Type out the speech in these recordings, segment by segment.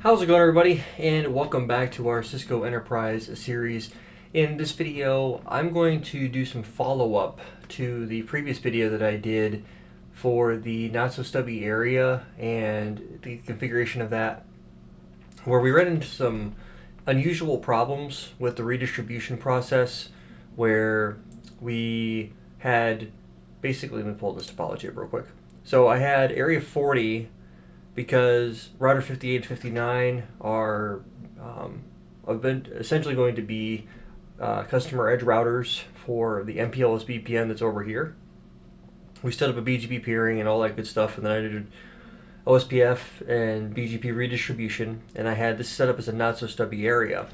How's it going, everybody? And welcome back to our Cisco Enterprise series. In this video, I'm going to do some follow-up to the previous video that I did for the not-so-stubby area and the configuration of that, where we ran into some unusual problems with the redistribution process, where we had, basically, let me pull this topology up real quick. So I had area 40 because router 58 and 59 are essentially going to be customer edge routers for the MPLS VPN that's over here. We set up a BGP peering and all that good stuff, and then I did OSPF and BGP redistribution, and I had this set up as a not-so-stubby area.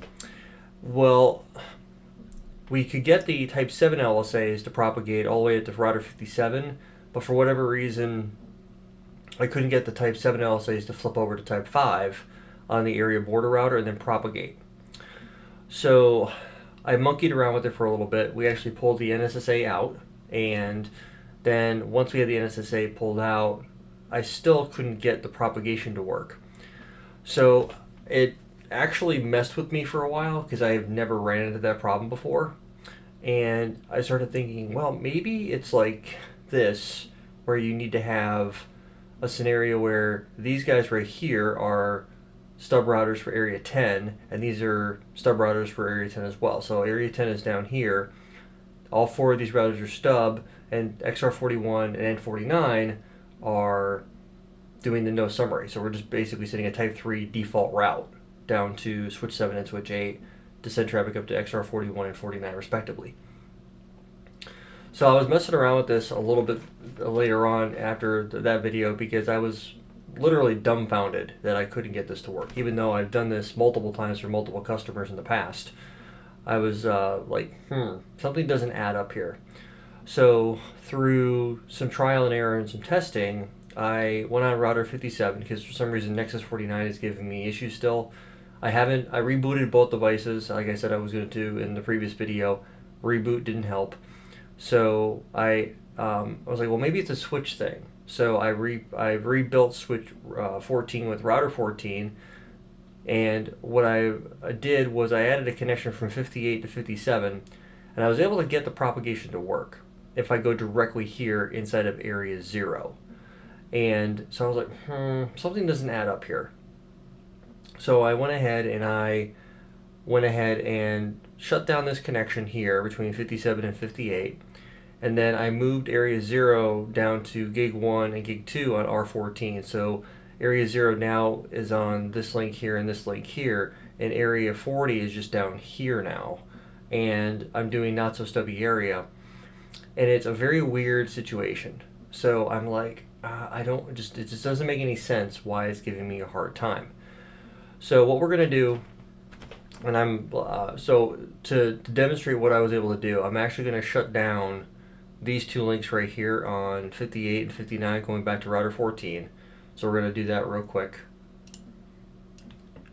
Well, we could get the Type 7 LSAs to propagate all the way to router 57, but for whatever reason, I couldn't get the Type 7 LSAs to flip over to Type 5 on the area border router and then propagate. So I monkeyed around with it for a little bit. We actually pulled the NSSA out, and then once we had the NSSA pulled out, I still couldn't get the propagation to work. So it actually messed with me for a while because I have never ran into that problem before. And I started thinking, well, maybe it's like this, where you need to have a scenario where these guys right here are stub routers for area 10, and these are stub routers for area 10 as well. So area 10 is down here. All four of these routers are stub, and XR41 and N49 are doing the no summary. So we're just basically setting a Type 3 default route down to switch 7 and switch 8 to send traffic up to XR41 and 49 respectively. So I was messing around with this a little bit later on after that video because I was literally dumbfounded that I couldn't get this to work. Even though I've done this multiple times for multiple customers in the past, I was something doesn't add up here. So through some trial and error and some testing, I went on router 57 because for some reason Nexus 49 is giving me issues still. I rebooted both devices like I said I was going to do in the previous video. Reboot didn't help. So I was like, well, maybe it's a switch thing. So I rebuilt switch 14 with router 14, and what I did was I added a connection from 58 to 57, and I was able to get the propagation to work if I go directly here inside of area 0. And so I was like, something doesn't add up here. So I went ahead and shut down this connection here between 57 and 58, and then I moved area 0 down to gig 1 and gig 2 on R14. So area 0 now is on this link here and this link here, and area 40 is just down here now, and I'm doing not so stubby area, and it's a very weird situation. So I'm like, it just doesn't make any sense why it's giving me a hard time. So what we're gonna do, and so to demonstrate what I was able to do, I'm actually going to shut down these two links right here on 58 and 59 going back to router 14. So we're going to do that real quick,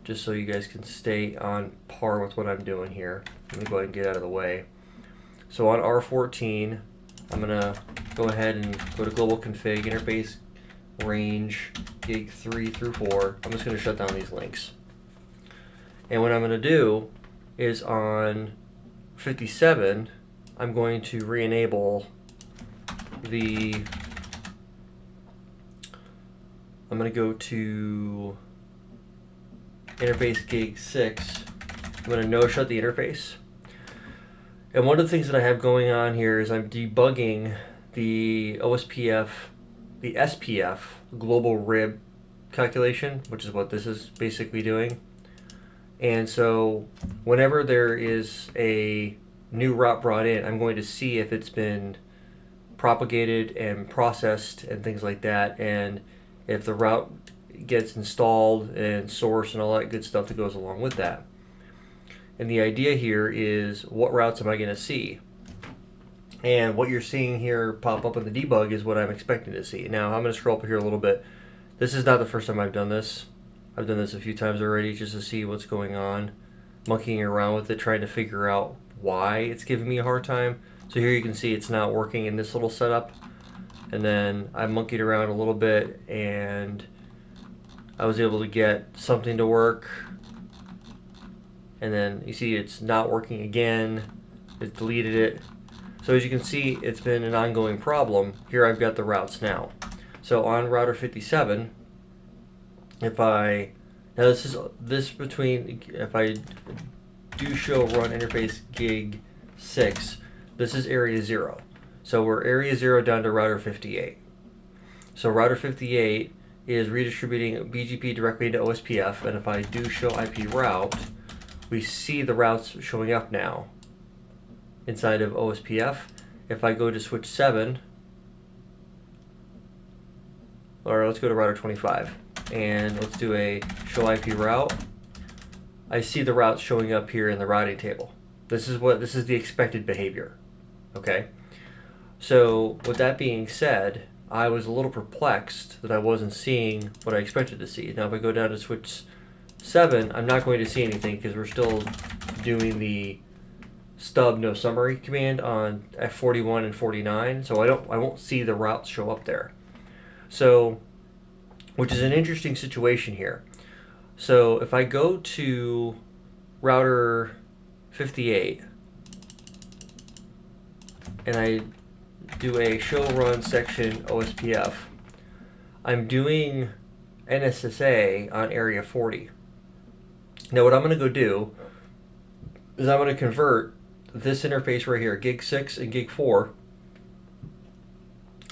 just so you guys can stay on par with what I'm doing here. Let me go ahead and get out of the way. So on R14, I'm going to go ahead and go to global config, interface, range, gig 3 through 4. I'm just going to shut down these links. And what I'm going to do is on 57, I'm going to re-enable I'm going to go to interface gig 6. I'm going to no shut the interface. And one of the things that I have going on here is I'm debugging the OSPF, the SPF global rib calculation, which is what this is basically doing. And so whenever there is a new route brought in, I'm going to see if it's been propagated and processed and things like that, and if the route gets installed and sourced and all that good stuff that goes along with that. And the idea here is, what routes am I going to see? And what you're seeing here pop up in the debug is what I'm expecting to see. Now I'm going to scroll up here a little bit. This is not the first time I've done this. I've done this a few times already just to see what's going on, monkeying around with it, trying to figure out why it's giving me a hard time. So here you can see it's not working in this little setup. And then I monkeyed around a little bit, and I was able to get something to work, and then you see it's not working again. It deleted it. So as you can see, it's been an ongoing problem. Here I've got the routes now. So on router 57, if I do show run interface gig 6, this is area 0. So we're area 0 down to router 58. So router 58 is redistributing BGP directly into OSPF, and if I do show IP route, we see the routes showing up now inside of OSPF. If I go to switch 7, or let's go to router 25, and let's do a show IP route, I see the routes showing up here in the routing table. This is the expected behavior. Okay? So with that being said, I was a little perplexed that I wasn't seeing what I expected to see. Now if I go down to switch 7, I'm not going to see anything because we're still doing the stub no summary command on F41 and 49, so I won't see the routes show up there. So, which is an interesting situation here. So if I go to router 58 and I do a show run section OSPF, I'm doing NSSA on area 40. Now what I'm going to go do is I'm going to convert this interface right here, gig 6 and gig 4,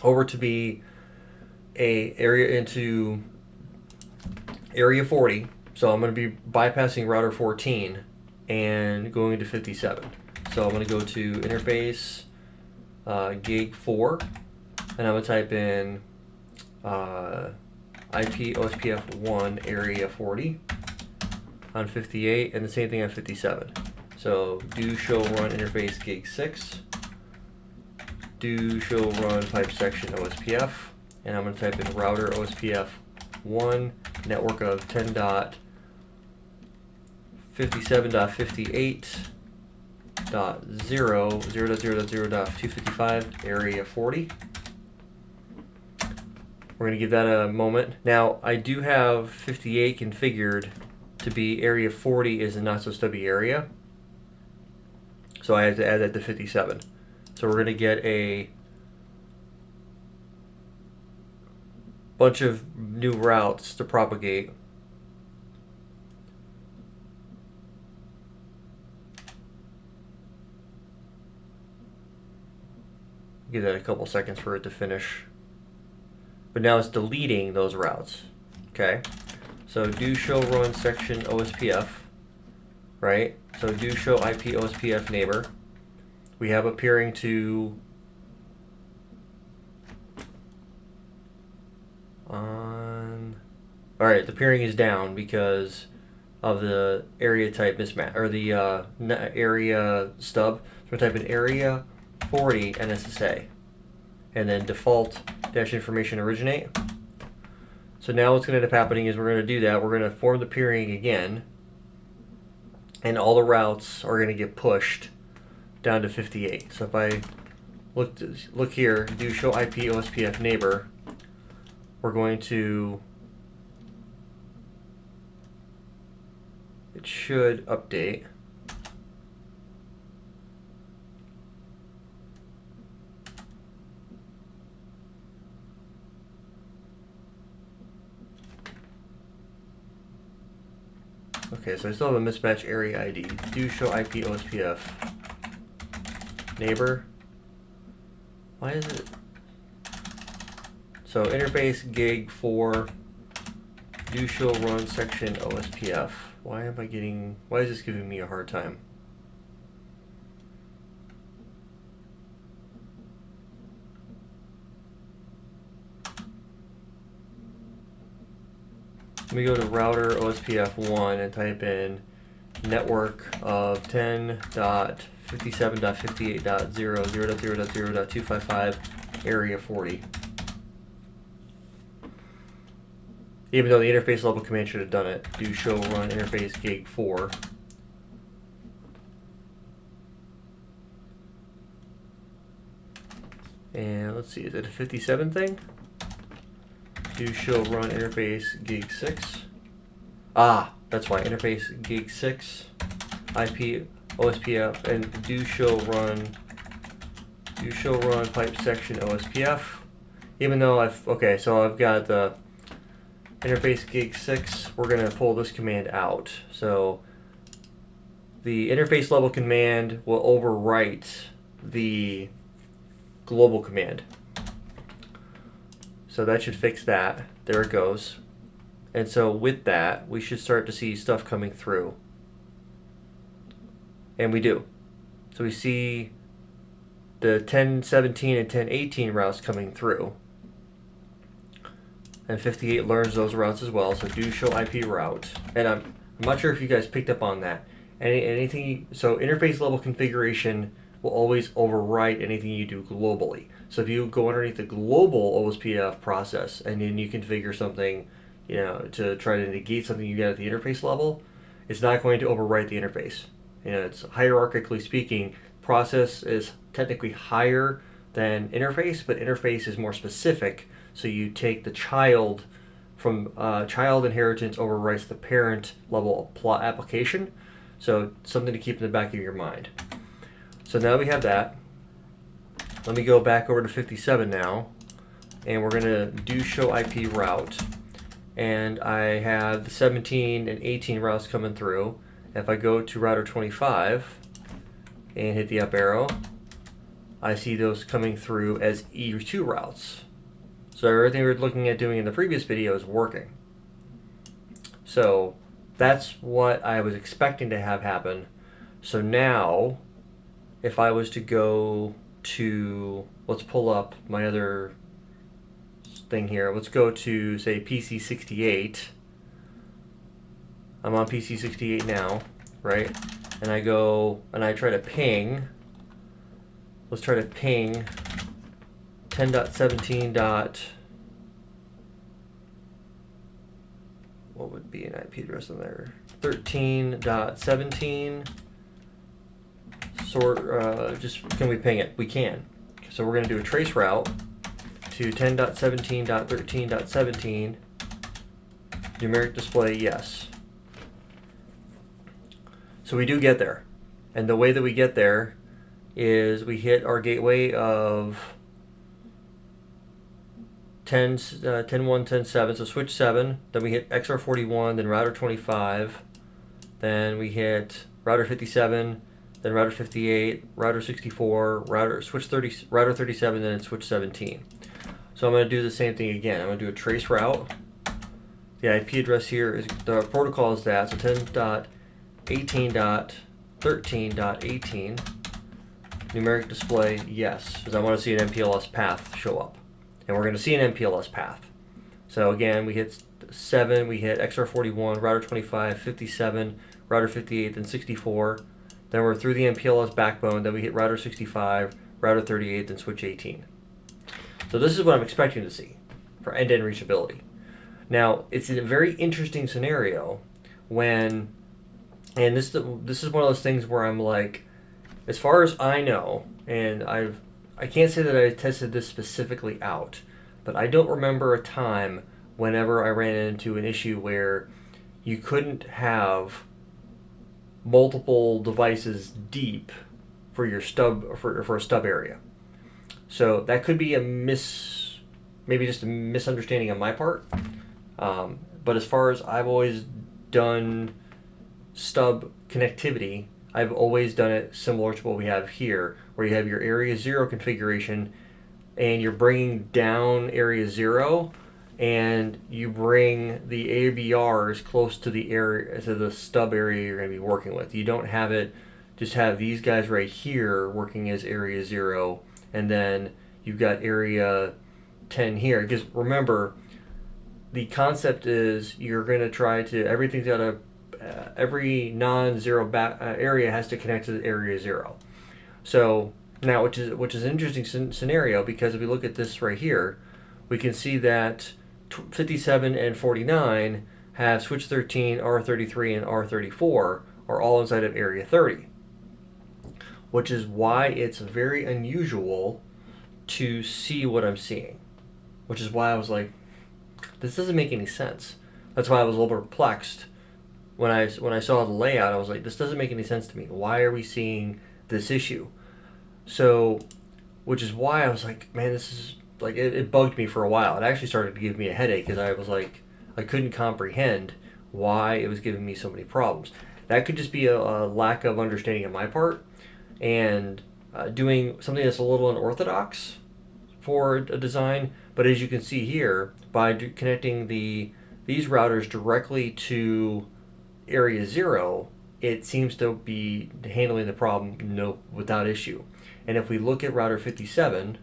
over to be into area 40. So I'm going to be bypassing router 14 and going to 57. So I'm going to go to interface gig 4, and I'm going to type in IP OSPF 1 area 40 on 58, and the same thing on 57. So do show run interface gig 6, do show run pipe section OSPF, and I'm going to type in router OSPF 1 network of 10.57.58.0.0.0.255 area 40. We're going to give that a moment. Now I do have 58 configured to be area 40 is a not so stubby area, so I have to add that to 57. So we're going to get a bunch of new routes to propagate. Give that a couple seconds for it to finish. But now it's deleting those routes. Okay? So do show run section OSPF, right? So do show IP OSPF neighbor. We have appearing to alright, the peering is down because of the area type mismatch, or the area stub. So we're typing area 40 NSSA, and then default dash information originate. So now what's going to end up happening is we're going to do that. We're going to form the peering again, and all the routes are going to get pushed down to 58. So if I look here, do show IP OSPF neighbor, we're going to, it should update. Okay, so I still have a mismatch area ID. Do show IP OSPF neighbor. Why is it? So interface gig 4, do show run section OSPF. Why is this giving me a hard time? Let me go to router OSPF 1 and type in network of 10.57.58.0.0.0.255 area 40. Even though the interface level command should have done it. Do show run interface gig 4. And let's see, is it a 57 thing? do show run interface gig 6. Ah, that's why, interface gig 6, IP OSPF, and do show run pipe section OSPF. Even though I've got the interface gig 6, we're going to pull this command out. So the interface level command will overwrite the global command. So that should fix that. There it goes. And so with that, we should start to see stuff coming through. And we do. So we see the 1017 and 1018 routes coming through. And 58 learns those routes as well, so do show IP route. And I'm not sure if you guys picked up on that. So interface level configuration will always overwrite anything you do globally. So if you go underneath the global OSPF process and then you configure something, to try to negate something you get at the interface level, it's not going to overwrite the interface. It's hierarchically speaking, process is technically higher than interface, but interface is more specific. So you take the child from child inheritance overwrites the parent level application. So something to keep in the back of your mind. So now we have that. Let me go back over to 57 now, and we're going to do show IP route. And I have the 17 and 18 routes coming through. If I go to router 25 and hit the up arrow, I see those coming through as E2 routes. So everything we were looking at doing in the previous video is working. So that's what I was expecting to have happen. So now, if I was to go to, let's pull up my other thing here. Let's go to, say, PC68. I'm on PC68 now, right? And I go and I try to ping. Let's try to ping 10.17. What would be an IP address in there? 13.17. Can we ping it? We can. So we're going to do a trace route to 10.17.13.17. Numeric display, yes. So we do get there. And the way that we get there is we hit our gateway of 10.1, 10.7, so switch 7, then we hit XR41, then router 25, then we hit router 57, then router 58, router 64, router 37, then switch 17. So I'm going to do the same thing again. I'm going to do a trace route. The IP address here is, the protocol is that, so 10.18.13.18. Numeric display, yes, because I want to see an MPLS path show up. And we're going to see an MPLS path. So again, we hit 7, we hit XR41, router 25, 57, router 58, then 64. Then we're through the MPLS backbone, then we hit router 65, router 38, then switch 18. So this is what I'm expecting to see for end-to-end reachability. Now, it's a very interesting scenario when, and this is one of those things where I'm like, as far as I know, and I can't say that I tested this specifically out, but I don't remember a time whenever I ran into an issue where you couldn't have multiple devices deep for your stub for a stub area. So that could be maybe just a misunderstanding on my part. But as far as I've always done stub connectivity, I've always done it similar to what we have here, where you have your area 0 configuration and you're bringing down area 0 and you bring the ABRs close to the stub area you're going to be working with. You don't have it just have these guys right here working as area 0 and then you've got area 10 here. Because remember, the concept is you're going to try to, every non-zero area has to connect to the area 0. So now, which is an interesting scenario, because if we look at this right here, we can see that 57 and 49 have switch 13, R33, and R34 are all inside of area 30, which is why it's very unusual to see what I'm seeing, which is why I was like, this doesn't make any sense. That's why I was a little perplexed when I saw the layout. I was like, this doesn't make any sense to me. Why are we seeing this issue? So, which is why I was like, man, this is like, it bugged me for a while. It actually started to give me a headache because I was like, I couldn't comprehend why it was giving me so many problems. That could just be a lack of understanding on my part, and doing something that's a little unorthodox for a design. But as you can see here, by connecting these routers directly to area 0, it seems to be handling the problem without issue. And if we look at router 57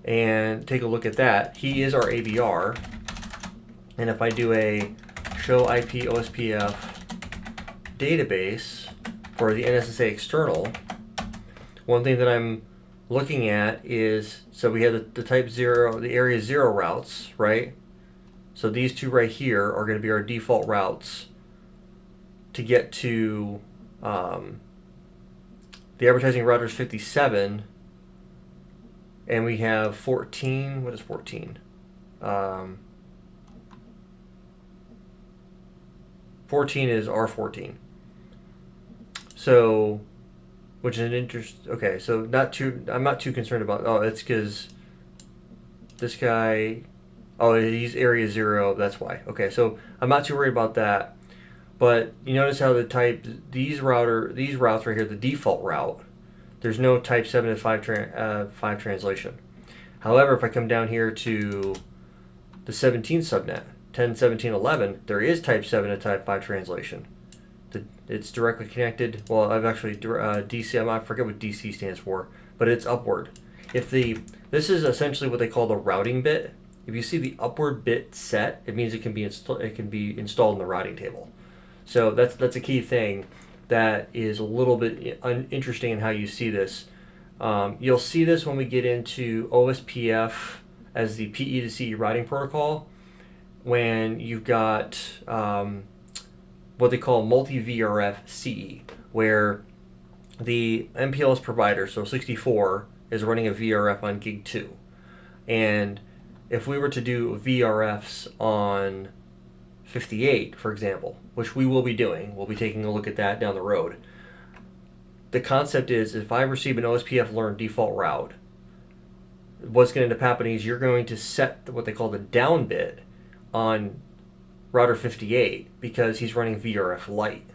and take a look at that, he is our ABR. And if I do a show IP OSPF database for the NSSA external, one thing that I'm looking at is, so we have the type 0, the area 0 routes, right? So these two right here are going to be our default routes to get to the advertising routers 57, and we have 14. What is 14? 14 is R14. So, which is an okay, so I'm not too concerned about, it's because this guy, he's area 0, that's why. Okay, so I'm not too worried about that. But you notice how these routes right here, the default route, there's no type 7 to 5 translation. However, if I come down here to the 17 subnet, 10.17.11, there is type 7 to type 5 translation. It's directly connected. Well, I've actually DC. I forget what DC stands for, but it's upward. This is essentially what they call the routing bit. If you see the upward bit set, it means it can be installed in the routing table. So that's a key thing that is a little bit interesting in how you see this. You'll see this when we get into OSPF as the PE to CE routing protocol, when you've got what they call multi-VRF CE, where the MPLS provider, so 64, is running a VRF on gig 2. And if we were to do VRFs on 58, for example, which we will be doing, we'll be taking a look at that down the road. The concept is, if I receive an OSPF learn default route, what's going to end up happening is you're going to set what they call the down bit on router 58 because he's running VRF Lite,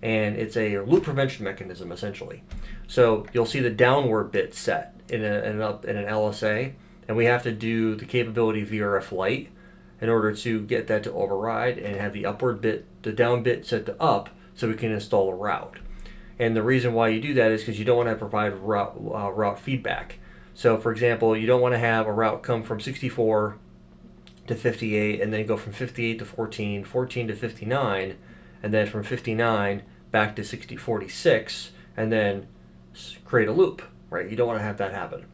and it's a loop prevention mechanism essentially. So you'll see the downward bit set in an LSA, and we have to do the capability VRF Lite in order to get that to override and have the upward bit, the down bit set to up, so we can install a route. And the reason why you do that is because you don't want to provide route feedback. So for example, you don't want to have a route come from 64 to 58 and then go from 58 to 14, 14 to 59, and then from 59 back to 46, and then create a loop, right? You don't want to have that happen.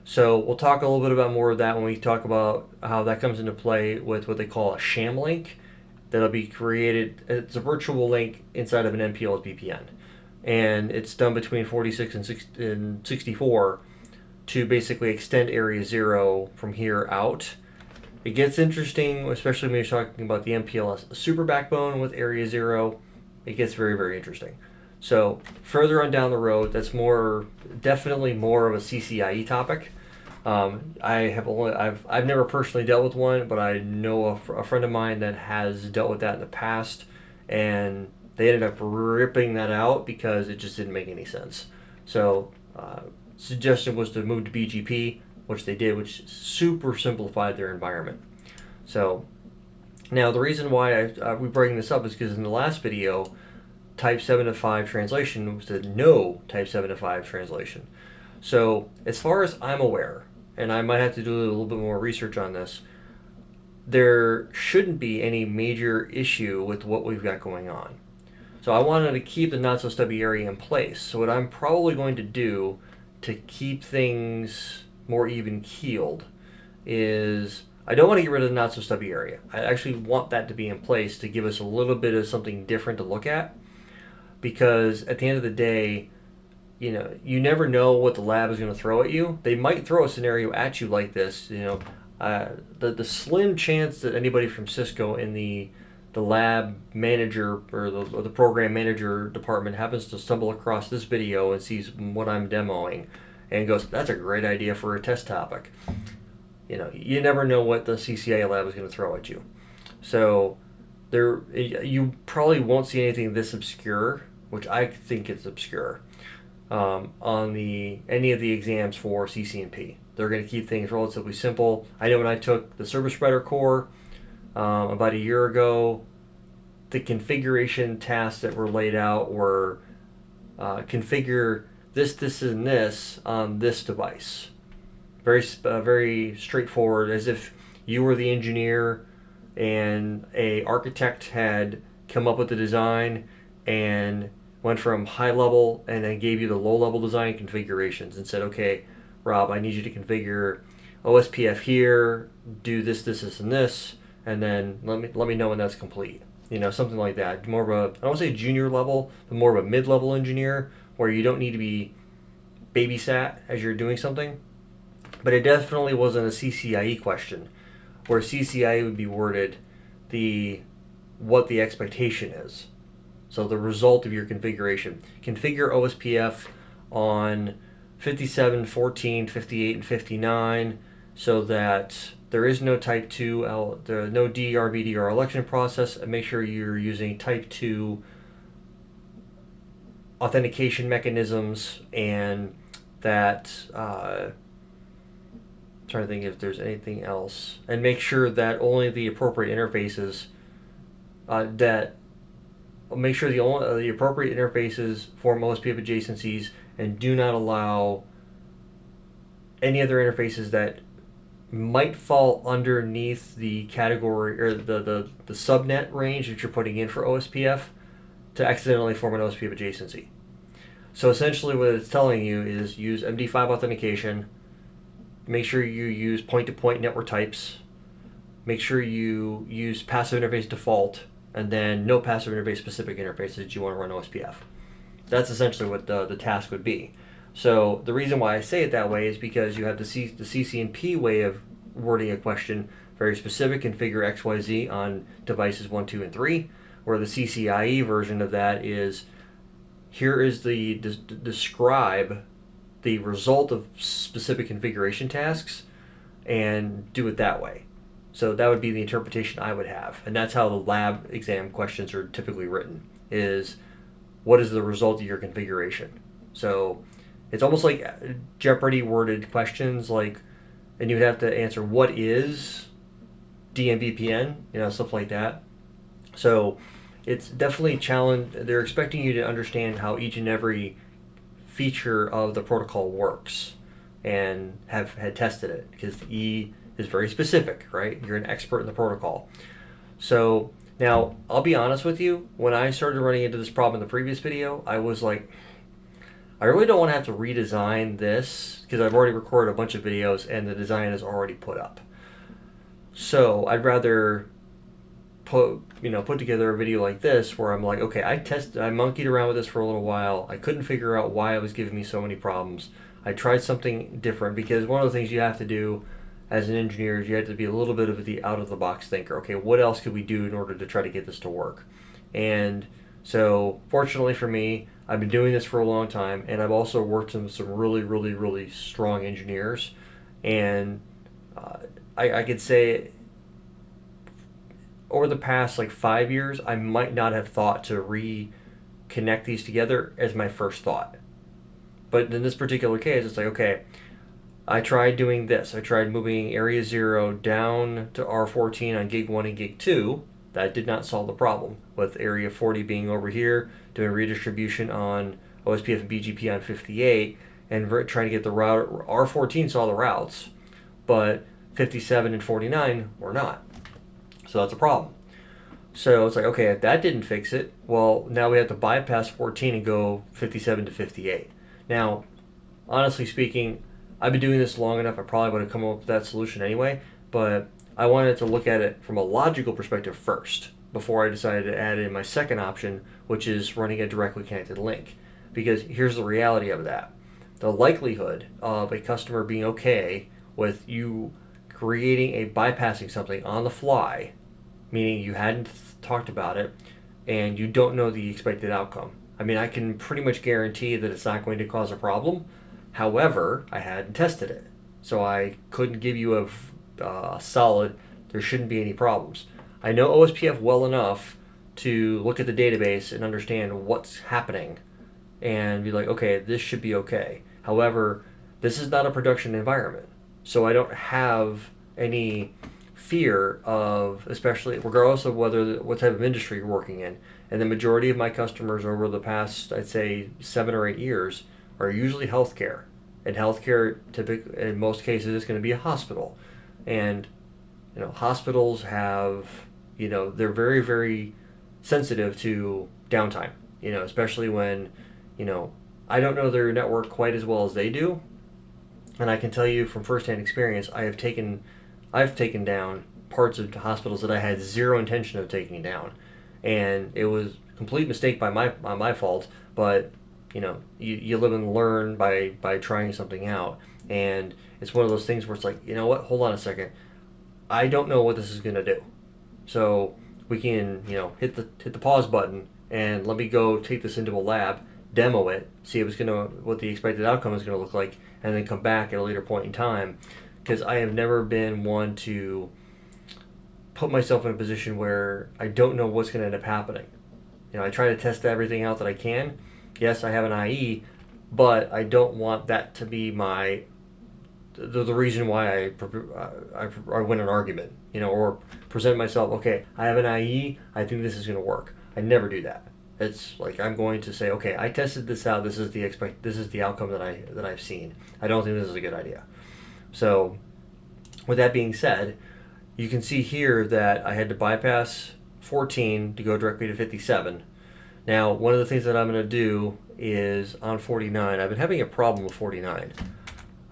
So we'll talk a little bit about more of that when we talk about how that comes into play with what they call a sham link that'll be created. It's a virtual link inside of an MPLS VPN, and it's done between 46 and 64 to basically extend area 0 from here out. It gets interesting, especially when you're talking about the MPLS super backbone with area 0. It gets very, very interesting. So further on down the road, that's definitely more of a CCIE topic. I've never personally dealt with one, but I know a friend of mine that has dealt with that in the past, and they ended up ripping that out because it just didn't make any sense. So suggestion was to move to BGP, which they did, which super simplified their environment. So now the reason why we bring this up is because in the last video, type 7 to 5 translation was the no type 7 to 5 translation. So as far as I'm aware, and I might have to do a little bit more research on this, there shouldn't be any major issue with what we've got going on. So I wanted to keep the not so stubby area in place. So what I'm probably going to do to keep things more even keeled is, I don't want to get rid of the not so stubby area. I actually want that to be in place to give us a little bit of something different to look at, because at the end of the day, you know, you never know what the lab is going to throw at you. They might throw a scenario at you like this. You know, The slim chance that anybody from Cisco in the lab manager or the program manager department happens to stumble across this video and sees what I'm demoing and goes, that's a great idea for a test topic. You never know what the CCIE lab is going to throw at you. So you probably won't see anything this obscure, which I think is obscure, on any of the exams for CCNP. They're going to keep things relatively simple. I know when I took the service spreader core about a year ago, the configuration tasks that were laid out were configure this, and this on this device. Very straightforward, as if you were the engineer and a architect had come up with the design and went from high level and then gave you the low level design configurations and said, okay, Rob, I need you to configure OSPF here, do this, and this, and then let me know when that's complete. Something like that. More of a, I don't want to say junior level, but more of a mid-level engineer where you don't need to be babysat as you're doing something. But it definitely wasn't a CCIE question, where CCIE would be worded what the expectation is. So the result of your configuration. Configure OSPF on 57, 14, 58, and 59 so that there is no type 2, no DER, VDR election process, and make sure you're using type 2 authentication mechanisms, and that, trying to think if there's anything else, and make sure that only the appropriate interfaces, make sure the appropriate interfaces form OSPF adjacencies, and do not allow any other interfaces that might fall underneath the category or the subnet range that you're putting in for OSPF to accidentally form an OSPF adjacency. So essentially what it's telling you is use MD5 authentication, make sure you use point-to-point network types, make sure you use passive interface default, and then no passive interface specific interfaces that you want to run OSPF. That's essentially what the task would be. So the reason why I say it that way is because you have the CCNP way of wording a question, very specific, configure XYZ on devices 1, 2, and 3, where the CCIE version of that is, here is describe the result of specific configuration tasks and do it that way. So that would be the interpretation I would have. And that's how the lab exam questions are typically written, is what is the result of your configuration? So it's almost like Jeopardy worded questions, like, and you would have to answer what is DMVPN, stuff like that. So it's definitely a challenge. They're expecting you to understand how each and every feature of the protocol works and had tested it, because the E is very specific, right? You're an expert in the protocol. So now, I'll be honest with you, when I started running into this problem in the previous video, I was like, I really don't want to have to redesign this because I've already recorded a bunch of videos and the design is already put up. So I'd rather put together a video like this where I'm like, okay, I monkeyed around with this for a little while. I couldn't figure out why it was giving me so many problems. I tried something different, because one of the things you have to do as an engineer is you have to be a little bit of the out-of-the-box thinker. Okay, what else could we do in order to try to get this to work? And so fortunately for me, I've been doing this for a long time, and I've also worked with some really, really, really strong engineers. And I could say over the past 5 years, I might not have thought to reconnect these together as my first thought. But in this particular case, it's like, okay, I tried doing this. I tried moving area 0 down to R14 on gig 1 and gig 2. That did not solve the problem, with area 40 being over here, doing redistribution on OSPF and BGP on 58, and trying to get the route. R14 saw the routes, but 57 and 49 were not. So that's a problem. So it's like, okay, if that didn't fix it, well, now we have to bypass 14 and go 57 to 58. Now, honestly speaking, I've been doing this long enough, I probably would have come up with that solution anyway, but I wanted to look at it from a logical perspective first before I decided to add in my second option, which is running a directly connected link. Because here's the reality of that. The likelihood of a customer being okay with you creating bypassing something on the fly, meaning you hadn't talked about it and you don't know the expected outcome. I mean, I can pretty much guarantee that it's not going to cause a problem. However, I hadn't tested it, so I couldn't give you a solid, there shouldn't be any problems. I know OSPF well enough to look at the database and understand what's happening and be like, okay, this should be okay. However, this is not a production environment, so I don't have any fear of, especially regardless of what type of industry you're working in. And the majority of my customers over the past, I'd say, 7 or 8 years are usually healthcare. And healthcare, typically, in most cases, is going to be a hospital. And hospitals have, they're very, very sensitive to downtime. Especially when, I don't know their network quite as well as they do. And I can tell you from firsthand experience, I've taken down parts of hospitals that I had zero intention of taking down, and it was a complete mistake by my fault. But you live and learn by trying something out, and it's one of those things where it's like, what? Hold on a second, I don't know what this is gonna do, so we can hit the pause button and let me go take this into a lab, demo it, see what the expected outcome is gonna look like, and then come back at a later point in time. Because I have never been one to put myself in a position where I don't know what's going to end up happening. I try to test everything out that I can. Yes, I have an IE, but I don't want that to be the reason why I win an argument, or present myself, okay, I have an IE, I think this is going to work. I never do that. It's like I'm going to say, okay, I tested this out. This is the outcome that I've seen. I don't think this is a good idea. So, with that being said, you can see here that I had to bypass 14 to go directly to 57. Now, one of the things that I'm going to do is on 49, I've been having a problem with 49.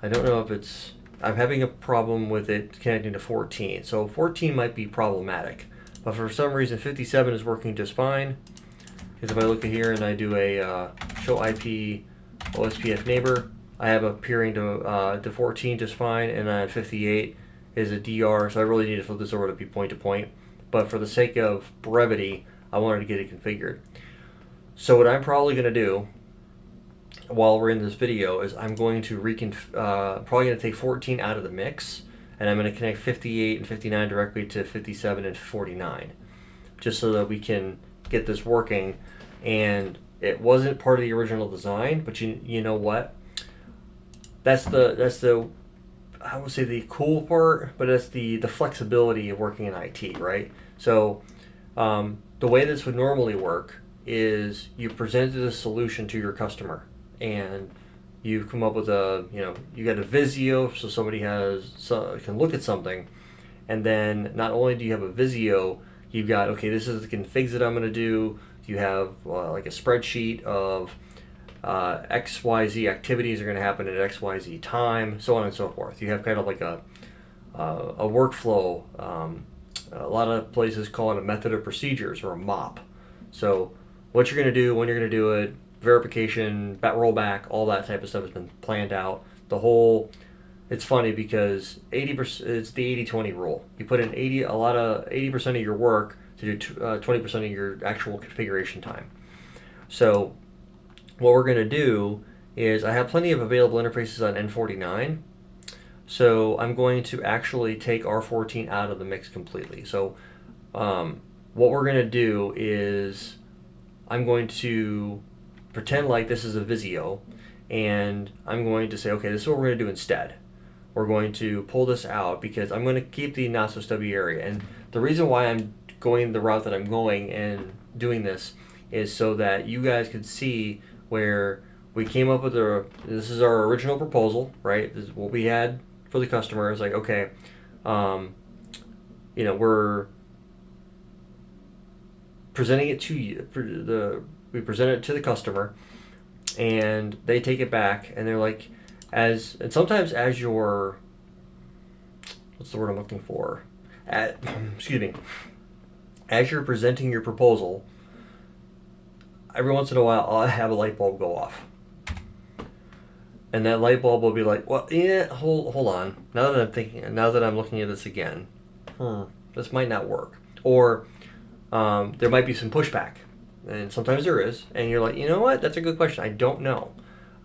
I don't know if I'm having a problem with it connecting to 14. So 14 might be problematic, but for some reason 57 is working just fine. Because if I look at here and I do a show IP OSPF neighbor, I have a peering to 14 just fine, and then 58 is a DR, so I really need to flip this over to be point to point. But for the sake of brevity, I wanted to get it configured. So what I'm probably going to do while we're in this video is I'm going to probably going to take 14 out of the mix, and I'm going to connect 58 and 59 directly to 57 and 49, just so that we can get this working. And it wasn't part of the original design, but you know what? That's the I would say the cool part, but it's the flexibility of working in IT, right? So the way this would normally work is you presented a solution to your customer, and you've come up with you got a Visio, so somebody can look at something, and then not only do you have a Visio, you've got, okay, this is the configs that I'm going to do. You have like a spreadsheet of XYZ activities are going to happen at XYZ time, so on and so forth. You have kind of like a workflow. A lot of places call it a method of procedures, or a MOP. So what you're going to do, when you're going to do it, verification, rollback, all that type of stuff has been planned out. It's funny because 80%, it's the 80-20 rule. You put in 80% of your work to do 20% of your actual configuration time. So what we're going to do is, I have plenty of available interfaces on N49, so I'm going to actually take R14 out of the mix completely. So what we're going to do is I'm going to pretend like this is a Visio, and I'm going to say, okay, this is what we're going to do instead. We're going to pull this out because I'm going to keep the not so stubby area. And the reason why I'm going the route that I'm going and doing this is so that you guys could see where we came up with this is our original proposal, right? This is what we had for the customer. It's like, okay, we're presenting it to you. We present it to the customer, and they take it back, and they're like, and sometimes as your, what's the word I'm looking for? Excuse me. As you're presenting your proposal, every once in a while I'll have a light bulb go off. And that light bulb will be like, well, yeah, hold on. Now that I'm looking at this again, this might not work. Or there might be some pushback, and sometimes there is. And you're like, you know what? That's a good question. I don't know.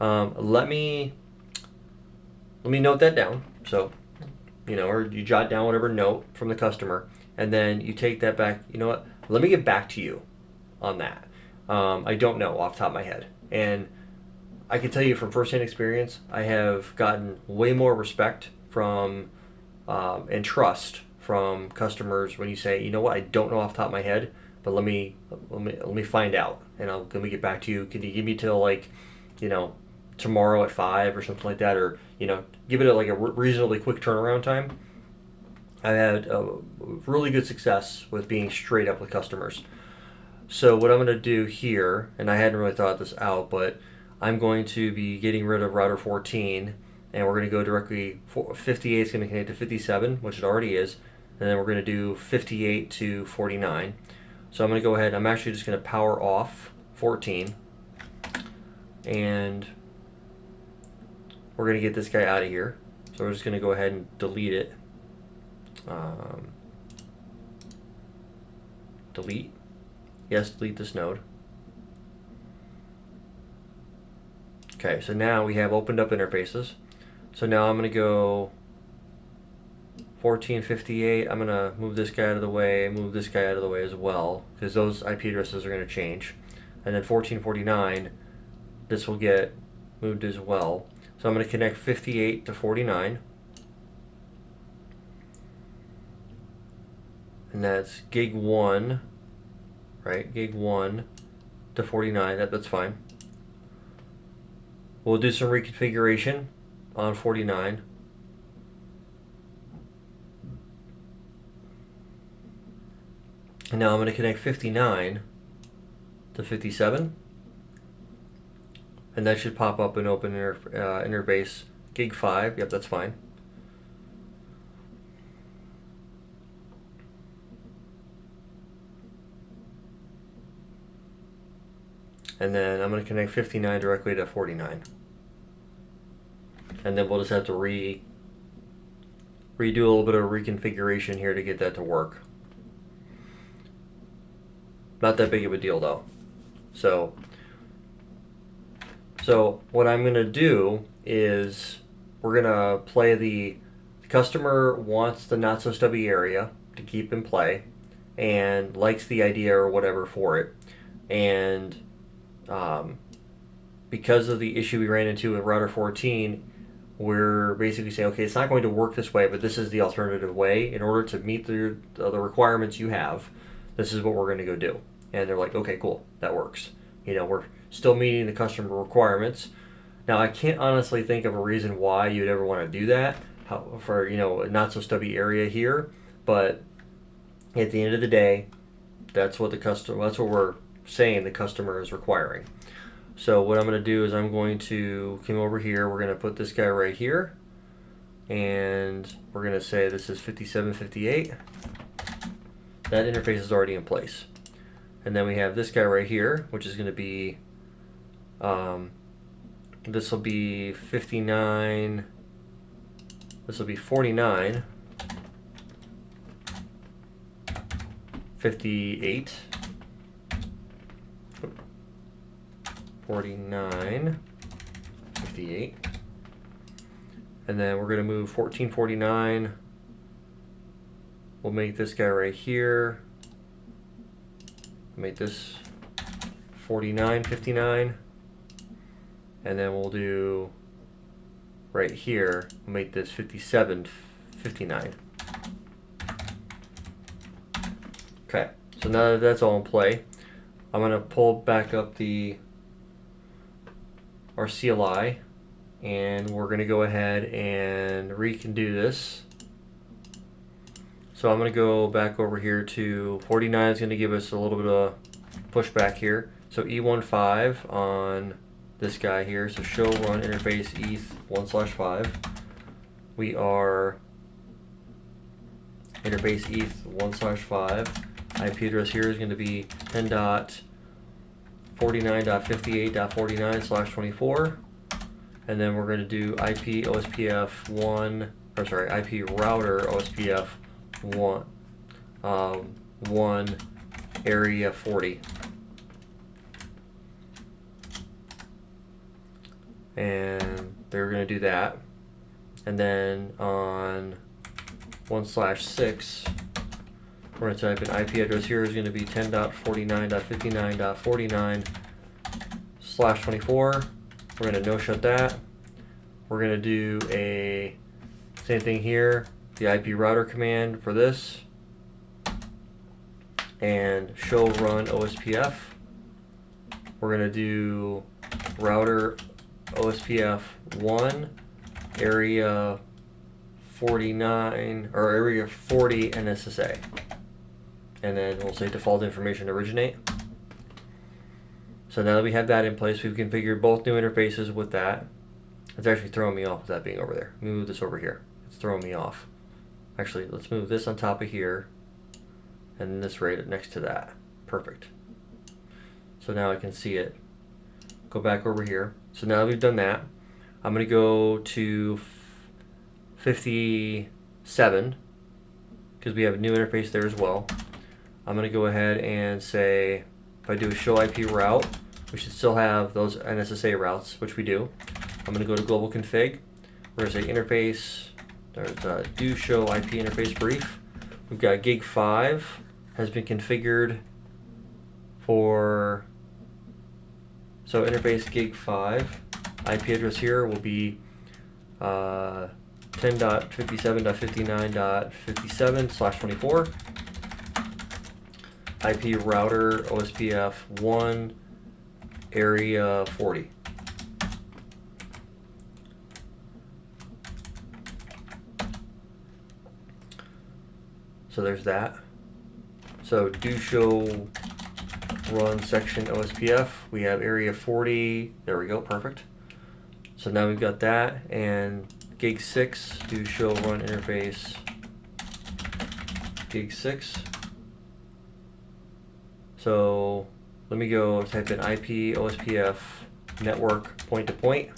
Let me note that down. So, or you jot down whatever note from the customer, and then you take that back. You know what? Let me get back to you on that. I don't know off the top of my head. And I can tell you from firsthand experience, I have gotten way more respect from and trust from customers when you say, you know what, I don't know off the top of my head, but let me find out, and let me get back to you. Can you give me till tomorrow at 5 or something like that, or give it like a reasonably quick turnaround time. I've had really good success with being straight up with customers. So what I'm going to do here, and I hadn't really thought this out, but I'm going to be getting rid of router 14, and we're going to go directly, 58 is going to connect to 57, which it already is, and then we're going to do 58 to 49. So I'm going to go ahead, I'm actually just going to power off 14, and we're going to get this guy out of here. So we're just going to go ahead and delete it. Delete. Yes, delete this node. Okay, so now we have opened up interfaces. So now I'm going to go 1458. I'm going to move this guy out of the way, move this guy out of the way as well, because those IP addresses are going to change. And then 1449, this will get moved as well. So I'm going to connect 58 to 49. And that's gig 1, right? Gig 1 to 49, that's fine. We'll do some reconfiguration on 49. And now I'm going to connect 59 to 57. And that should pop up an open interface. Gig 5, yep, that's fine. And then I'm going to connect 59 directly to 49. And then we'll just have to redo a little bit of reconfiguration here to get that to work. Not that big of a deal though. So what I'm going to do is we're going to play the customer wants the not so stubby area to keep in play and likes the idea or whatever for it. And because of the issue we ran into with router 14, we're basically saying, okay, it's not going to work this way, but this is the alternative way. In order to meet the requirements you have, this is what we're going to go do. And they're like, okay, cool, that works. We're still meeting the customer requirements. Now, I can't honestly think of a reason why you'd ever want to do that for a not so stubby area here, but at the end of the day, that's what we're saying the customer is requiring. So what I'm going to do is I'm going to come over here. We're going to put this guy right here, and we're going to say this is 5758. That interface is already in place. And then we have this guy right here, which is going to be, this will be 59, this will be 49, 58, 49, 58, and then we're going to move 1449, we'll make this guy right here, make this 4959, and then we'll do right here, we'll make this 5759. Okay, so now that that's all in play, I'm going to pull back up our CLI, and we're going to go ahead and redo this. So I'm going to go back over here to 49 is going to give us a little bit of pushback here. So E15 on this guy here. So show run interface ETH1/5. We are interface ETH1/5. IP address here is going to be 10.49.58.49/24. and then we're going to do IP OSPF 1, or sorry, IP router OSPF 1, 1 area 40. And they're going to do that. And then on 1/6, we're going to type an IP address here is going to be 10.49.59.49/24. We're going to no shut that. We're going to do a same thing here, the IP router command for this, and show run OSPF. We're going to do router OSPF 1 area 49 or area 40 NSSA, and then we'll say default information originate. So now that we have that in place, we've configured both new interfaces with that. It's actually throwing me off with that being over there. Let me move this over here. It's throwing me off. Actually, let's move this on top of here and this right next to that. Perfect. So now I can see it. Go back over here. So now that we've done that, I'm going to go to 57 because we have a new interface there as well. I'm going to go ahead and say, if I do a show IP route, we should still have those NSSA routes, which we do. I'm going to go to global config. We're going to say interface, there's do show IP interface brief. We've got gig 5 has been configured for, so interface gig 5, IP address here will be 10.57.59.57/24. IP router OSPF 1 area 40. So there's that. So do show run section OSPF. We have area 40. There we go. Perfect. So now we've got that, and gig 6 do show run interface gig 6. So let me go type in IP OSPF network point to point,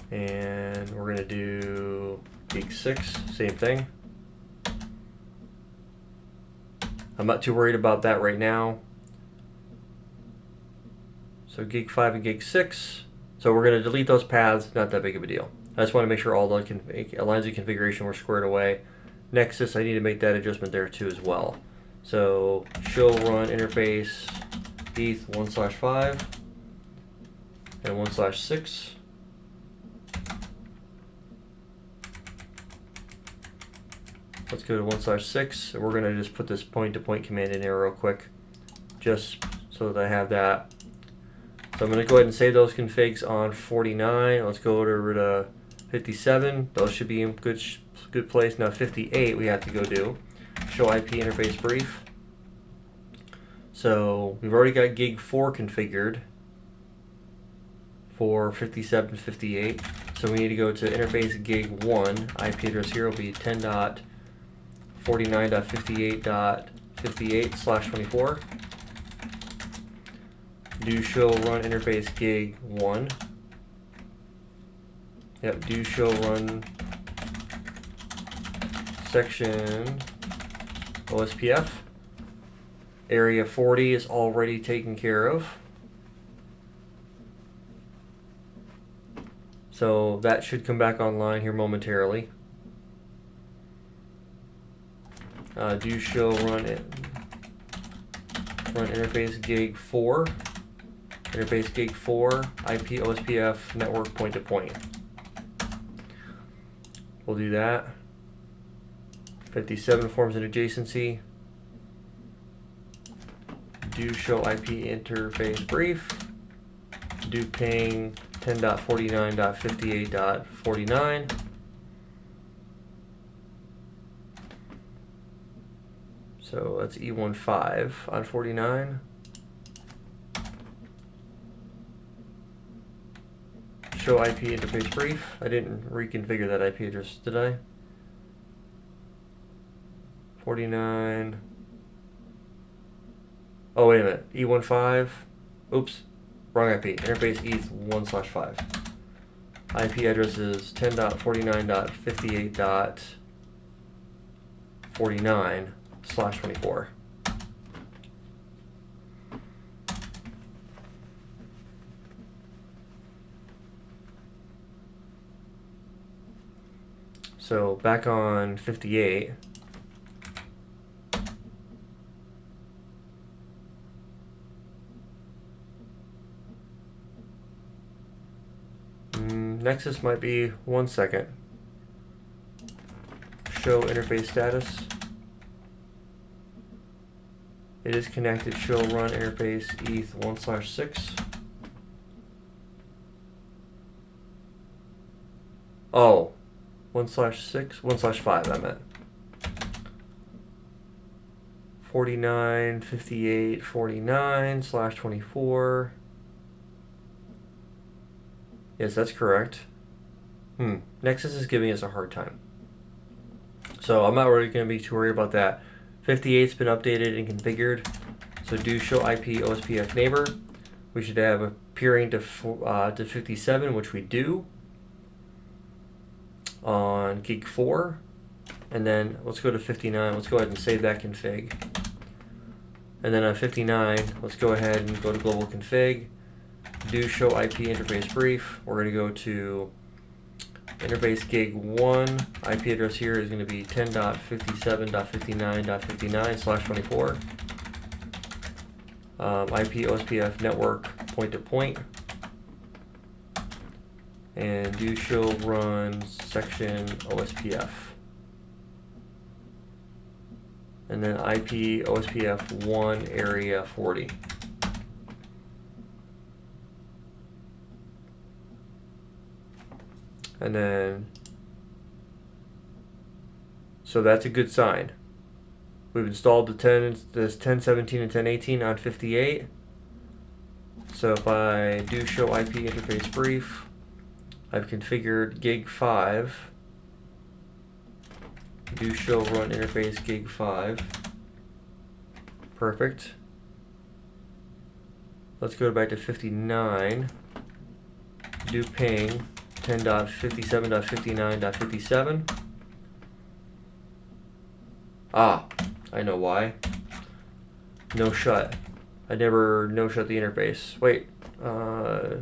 and we're going to do gig 6, same thing. I'm not too worried about that right now. So gig 5 and gig 6. So we're going to delete those paths, not that big of a deal. I just want to make sure all the lines of configuration were squared away. Nexus, I need to make that adjustment there too as well. So show run interface ETH 1/5 and 1/6. Let's go to 1/6, and we're going to just put this point-to-point command in here real quick, just so that I have that. So I'm going to go ahead and save those configs on 49. Let's go over to 57. Those should be in good place. Now 58 we have to go do. Show IP interface brief. So we've already got gig 4 configured for 57, 58. So we need to go to interface gig 1. IP address here will be 10.49.58.58/24. Do show run interface gig 1. Yep, do show run section OSPF. Area 40 is already taken care of. So that should come back online here momentarily. Do show run interface gig 4. Interface gig 4, IP OSPF network point to point. We'll do that. 57 forms an adjacency. Do show IP interface brief. Do ping 10.49.58.49. So that's E15 on 49. Show IP interface brief. I didn't reconfigure that IP address, did I? 49. Oh, wait a minute. E15. Oops. wrong IP, interface ETH 1/5. IP address is 10.49.58.49/24. So back on 58, Nexus might be 1 second. Show interface status. It is connected. Show run interface ETH 1/6. Oh, 1/6, 1/5. I meant 49.58.49/24. Yes, that's correct. Nexus is giving us a hard time. So I'm not really going to be too worried about that. 58's been updated and configured. So do show IP OSPF neighbor. We should have appearing to 57, which we do on gig 4. And then let's go to 59. Let's go ahead and save that config. And then on 59, let's go ahead and go to global config. Do show IP interface brief. We're going to go to interface gig 1. IP address here is going to be 10.57.59.59/24. IP OSPF network point to point. And do show run section OSPF. And then IP OSPF 1 area 40. And then, so that's a good sign. We've installed this 1017 and 1018 on 58. So if I do show IP interface brief, I've configured gig 5. Do show run interface gig 5. Perfect. Let's go back to 59. Do ping 10.57.59.57. Ah, I know why. No shut. I never no shut the interface. Wait, no,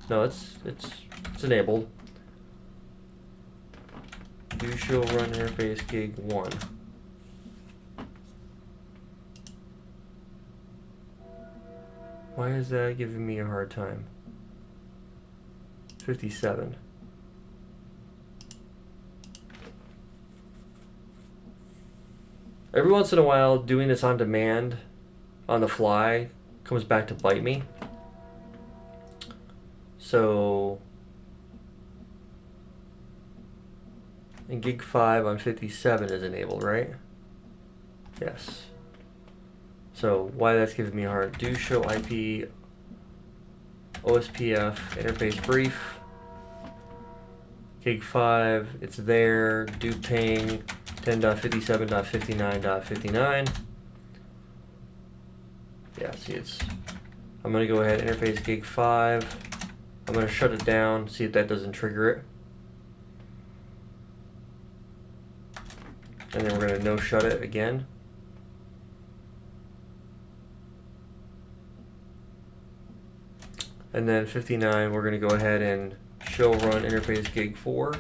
it's enabled. Do show run interface gig 1. Why is that giving me a hard time? 57. Every once in a while, doing this on demand, on the fly, comes back to bite me. So, in gig 5 on 57 is enabled, right? Yes. So, why that's giving me a hard, do show IP OSPF interface brief. Gig 5, it's there. Do ping 10.57.59.59. Yeah, see I'm going to go ahead, interface gig 5. I'm going to shut it down, see if that doesn't trigger it. And then we're going to no shut it again. And then 59, we're going to go ahead and show run interface gig 4.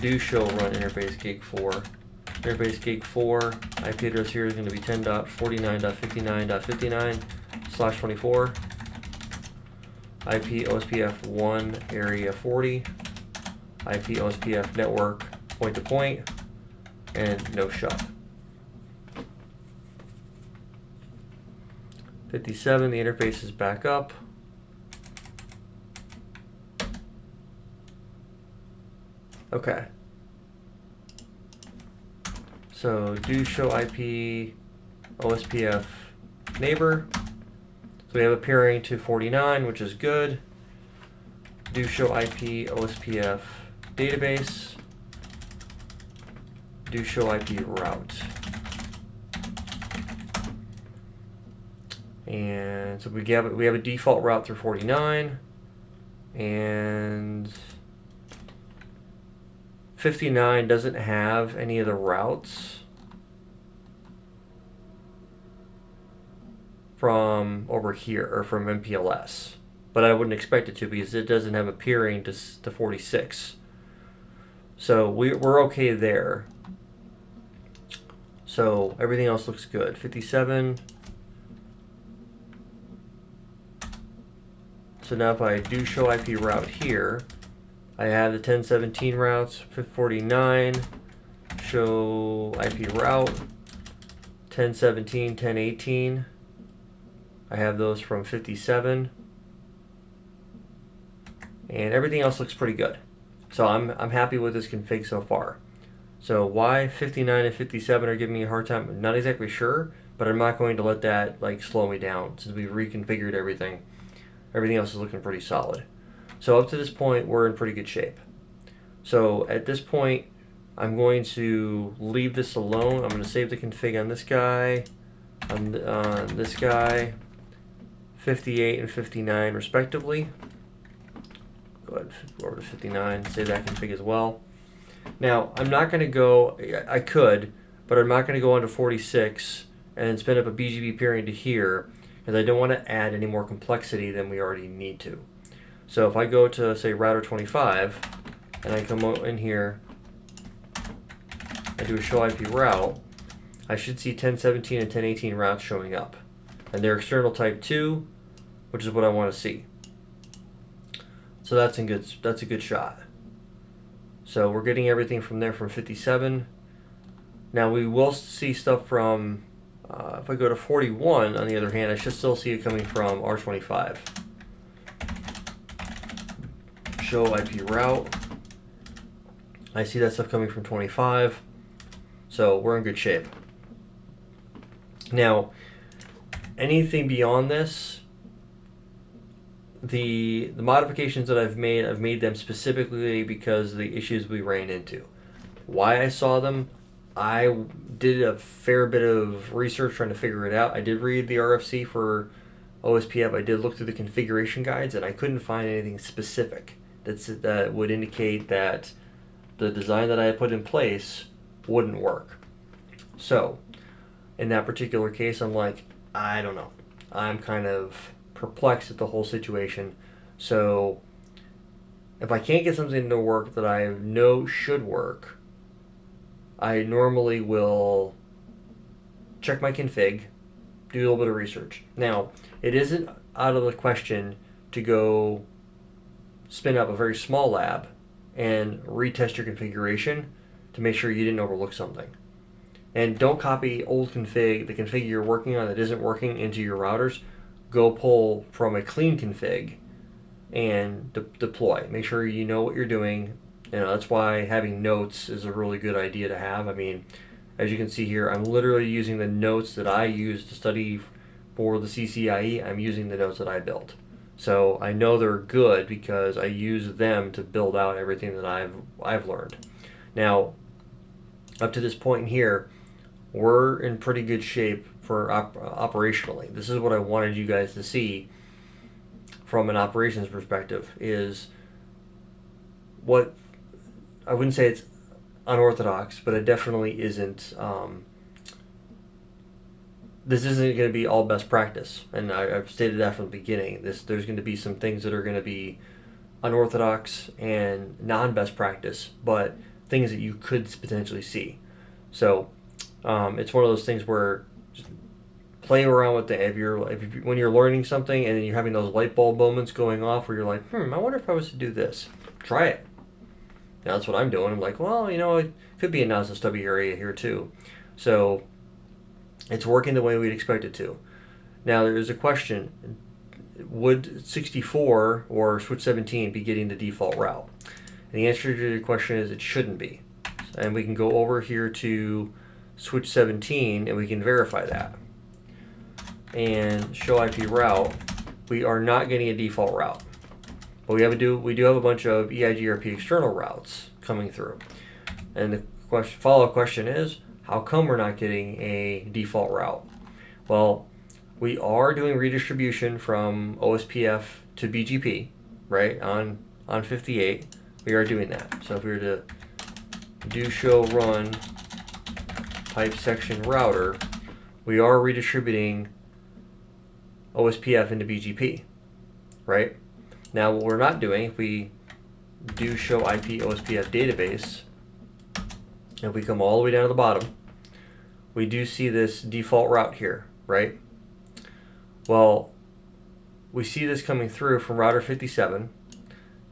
Do show run interface gig 4. Interface gig 4, IP address here is going to be 10.49.59.59/24. IP OSPF 1 area 40. IP OSPF network point to point. And no shut. 57, the interface is back up. Okay. So do show IP OSPF neighbor. So we have appearing to 49, which is good. Do show IP OSPF database. Do show IP route. And so we have a default route through 49, and 59 doesn't have any of the routes from over here, or from MPLS. But I wouldn't expect it to, because it doesn't have a peering to 46. So we're okay there. So everything else looks good. 57. So now if I do show IP route here, I have the 1017 routes, 49, show IP route, 1017, 1018. I have those from 57. And everything else looks pretty good. So I'm happy with this config so far. So why 59 and 57 are giving me a hard time, I'm not exactly sure, but I'm not going to let that like slow me down since we've reconfigured everything. Everything else is looking pretty solid. So up to this point, we're in pretty good shape. So at this point, I'm going to leave this alone. I'm going to save the config on this guy, on this guy, 58 and 59 respectively. Go ahead and go over to 59, save that config as well. Now, I'm not going to go, I could, but I'm not going to go on to 46 and spin up a BGP peering to here, because I don't want to add any more complexity than we already need to. So if I go to, say, router 25, and I come in here, I do a show IP route, I should see 1017 and 1018 routes showing up. And they're external type 2, which is what I want to see. So that's a good shot. So we're getting everything from there from 57. Now we will see stuff from, if I go to 41, on the other hand, I should still see it coming from R25. Show IP route. I see that stuff coming from 25. So we're in good shape. Now, anything beyond this, the modifications that I've made them specifically because of the issues we ran into. Why I saw them, I did a fair bit of research trying to figure it out. I did read the RFC for OSPF. I did look through the configuration guides, and I couldn't find anything specific that would indicate that the design that I put in place wouldn't work. So, in that particular case, I'm like, I don't know. I'm kind of perplexed at the whole situation. So if I can't get something to work that I know should work, I normally will check my config, do a little bit of research. Now, it isn't out of the question to go spin up a very small lab and retest your configuration to make sure you didn't overlook something. And don't copy old config, the config you're working on that isn't working, into your routers. Go pull from a clean config and deploy. Make sure you know what you're doing. That's why having notes is a really good idea to have. I mean, as you can see here, I'm literally using the notes that I use to study for the CCIE. I'm using the notes that I built. So I know they're good because I use them to build out everything that I've learned. Now, up to this point here, we're in pretty good shape for operationally. This is what I wanted you guys to see from an operations perspective, is what I wouldn't say it's unorthodox, but it definitely isn't. This isn't going to be all best practice, and I've stated that from the beginning. There's going to be some things that are going to be unorthodox and non-best practice, but things that you could potentially see. So it's one of those things where just play around with it. When you're learning something and then you're having those light bulb moments going off where you're like, I wonder if I was to do this. Try it. Now that's what I'm doing. I'm like, well, it could be a non-stubby area here too. So it's working the way we'd expect it to. Now there's a question: would 64 or switch 17 be getting the default route? And the answer to the question is it shouldn't be. And we can go over here to switch 17 and we can verify that. And show IP route, we are not getting a default route. But we do have a bunch of EIGRP external routes coming through. And the follow-up question is, how come we're not getting a default route? Well, We are doing redistribution from OSPF to BGP, right? On 58, we are doing that. So if we were to do show run pipe section router, we are redistributing OSPF into BGP, right? Now what we're not doing, if we do show IP OSPF database, if we come all the way down to the bottom, we do see this default route here, right? Well, we see this coming through from router 57,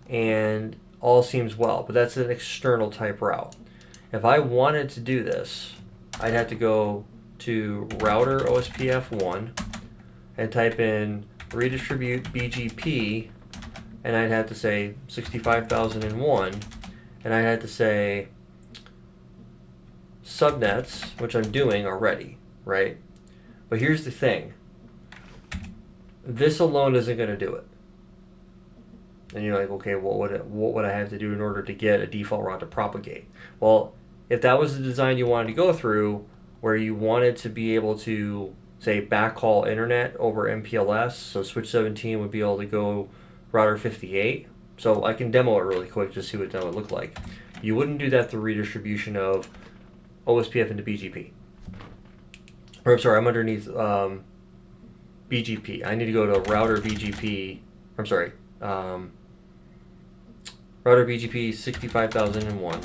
and all seems well, but that's an external type route. If I wanted to do this, I'd have to go to router OSPF 1 and type in redistribute BGP, and I'd have to say 65,001, and I'd have to say subnets, which I'm doing already, right? But here's the thing. This alone isn't going to do it. And you're like, okay, what would I have to do in order to get a default route to propagate? Well, if that was the design you wanted to go through, where you wanted to be able to, say, backhaul internet over MPLS, so switch 17 would be able to go router 58. So I can demo it really quick to see what that would look like. You wouldn't do that through redistribution of OSPF into BGP. Or I'm sorry, I'm underneath BGP. I need to go to router BGP. I'm sorry, router BGP 65,001,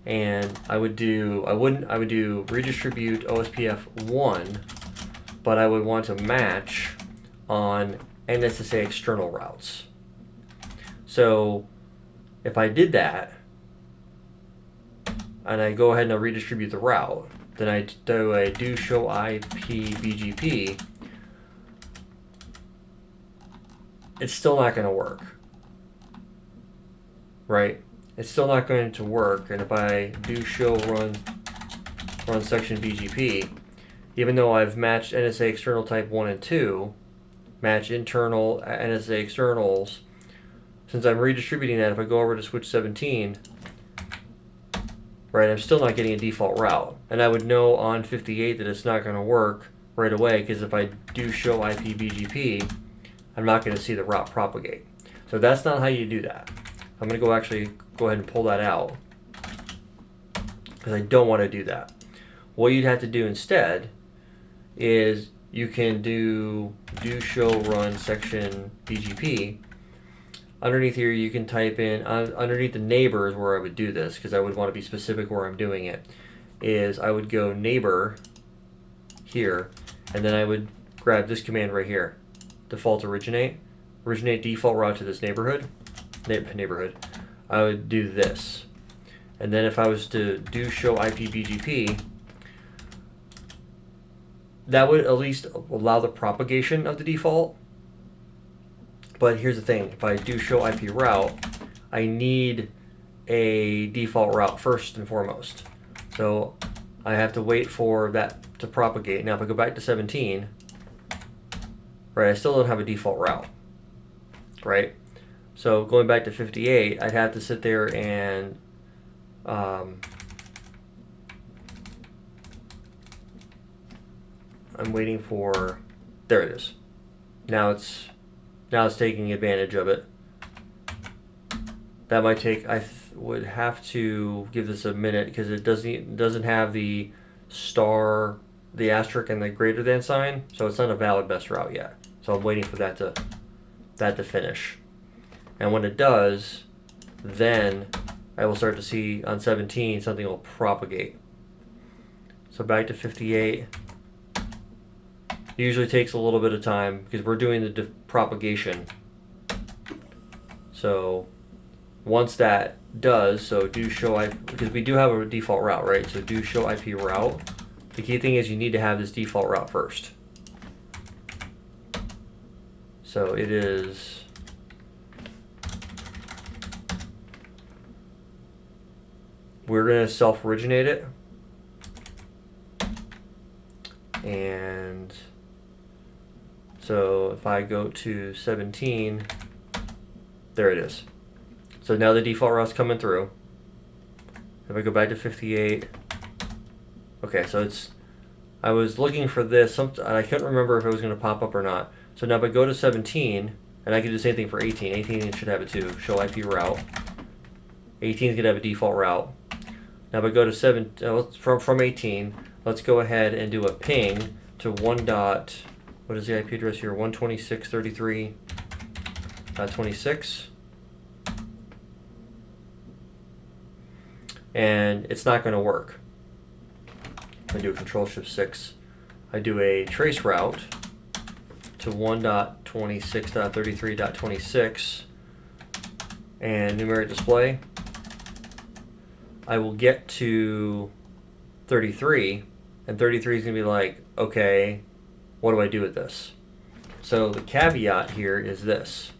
and I would do redistribute OSPF 1, but I would want to match on NSSA external routes. So if I did that, and I go ahead and I redistribute the route, then I do show IP BGP, it's still not going to work, right? It's still not going to work. And if I do show run section BGP, even though I've matched NSA external type 1 and 2, match internal NSA externals, since I'm redistributing that, if I go over to switch 17, right, I'm still not getting a default route. And I would know on 58 that it's not going to work right away, because if I do show IP BGP, I'm not going to see the route propagate. So that's not how you do that. I'm going to go ahead and pull that out, because I don't want to do that. What you'd have to do instead is you can do show run section BGP. Underneath here, you can type in, underneath the neighbors where I would do this, because I would want to be specific where I'm doing it, is I would go neighbor here, and then I would grab this command right here, default originate default route to this neighborhood. I would do this, and then if I was to do show IP BGP, that would at least allow the propagation of the default. But here's the thing, if I do show IP route, I need a default route first and foremost. So I have to wait for that to propagate. Now if I go back to 17, right, I still don't have a default route, right? So going back to 58, I'd have to sit there and I'm waiting for, there it is. Now it's taking advantage of it. That might take, would have to give this a minute, because it doesn't have the star, the asterisk, and the greater than sign, so it's not a valid best route yet. So I'm waiting for that to finish. And when it does, then I will start to see on 17 something will propagate. So back to 58. It usually takes a little bit of time because we're doing the propagation. So once that does, so do show IP, because we do have a default route, right? So do show IP route. The key thing is you need to have this default route first. So it is, we're going to self-originate it, and so if I go to 17, there it is. So now the default route's coming through. If I go back to 58, okay, so it's I was looking for this, and I couldn't remember if it was going to pop up or not. So now if I go to 17, and I can do the same thing for 18. 18 should have it too. Show IP route. 18 is going to have a default route. Now if I go to from 18, let's go ahead and do a ping to what is the IP address here? 126.33.26. And it's not going to work. I do a Control-Shift-6. I do a trace route to 1.26.33.26 and numeric display. I will get to 33, and 33 is going to be like, okay, what do I do with this? So the caveat here is this.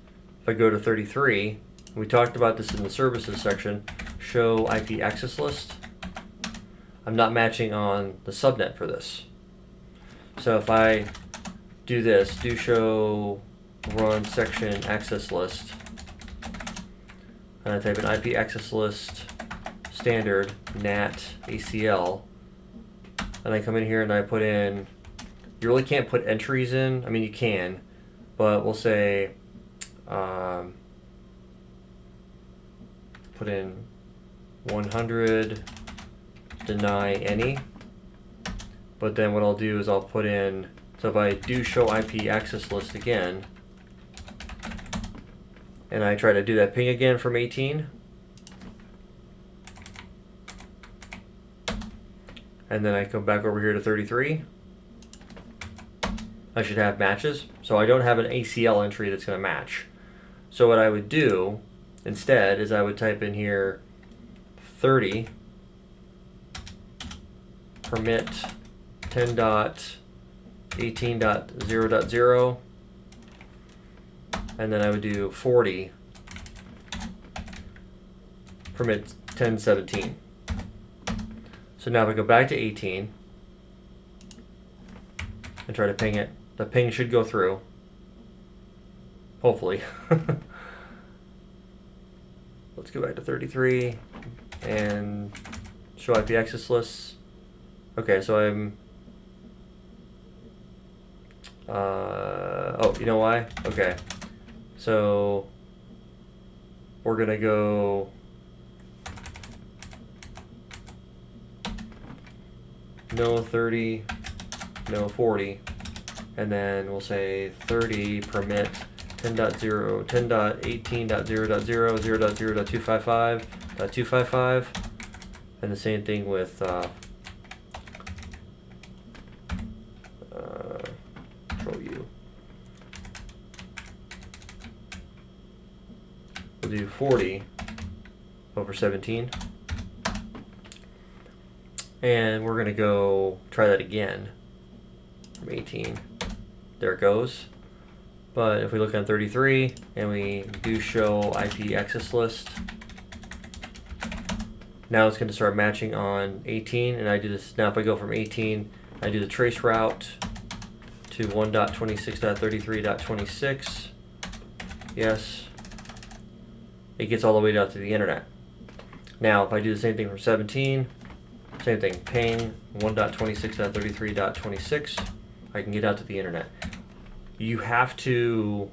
If I go to 33, we talked about this in the services section, show IP access list. I'm not matching on the subnet for this. So if I do this, do show run section access list, and I type in IP access list standard NAT ACL, and I come in here and I put in, you really can't put entries in, I mean you can, but we'll say put in 100 deny any, but then what I'll do is I'll put in, so if I do show IP access list again, and I try to do that ping again from 18, and then I come back over here to 33, I should have matches. So I don't have an ACL entry that's going to match. So what I would do instead is I would type in here 30 permit 10.18.0.0, and then I would do 40 permit 10.17. So now if I go back to 18 and try to ping it, the ping should go through, hopefully. Let's go back to 33 and show IP access lists. Okay, so I'm, oh, you know why? Okay, so we're gonna go no 30, no 40, and then we'll say 30 permit 10.0, 10.18.0.0, 0.0.255.255, and the same thing with Control U. We'll do 40 over 17. And we're going to go try that again from 18. There it goes. But if we look on 33 and we do show IP access list, now it's going to start matching on 18. And I do this now. If I go from 18, I do the trace route to 1.26.33.26. Yes. It gets all the way down to the internet. Now, if I do the same thing from 17, same thing, ping 1.26.33.26, I can get out to the internet. You have to,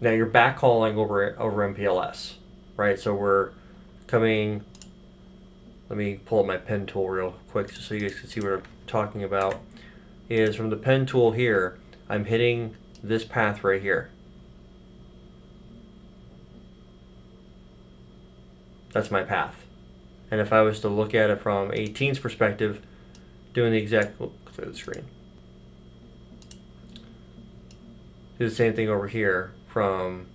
now you're backhauling over MPLS, right? So we're coming, let me pull up my pen tool real quick just so you guys can see what I'm talking about. Is from the pen tool here, I'm hitting this path right here. That's my path. And if I was to look at it from 18's perspective, doing the exact, clear the screen. Do the same thing over here from,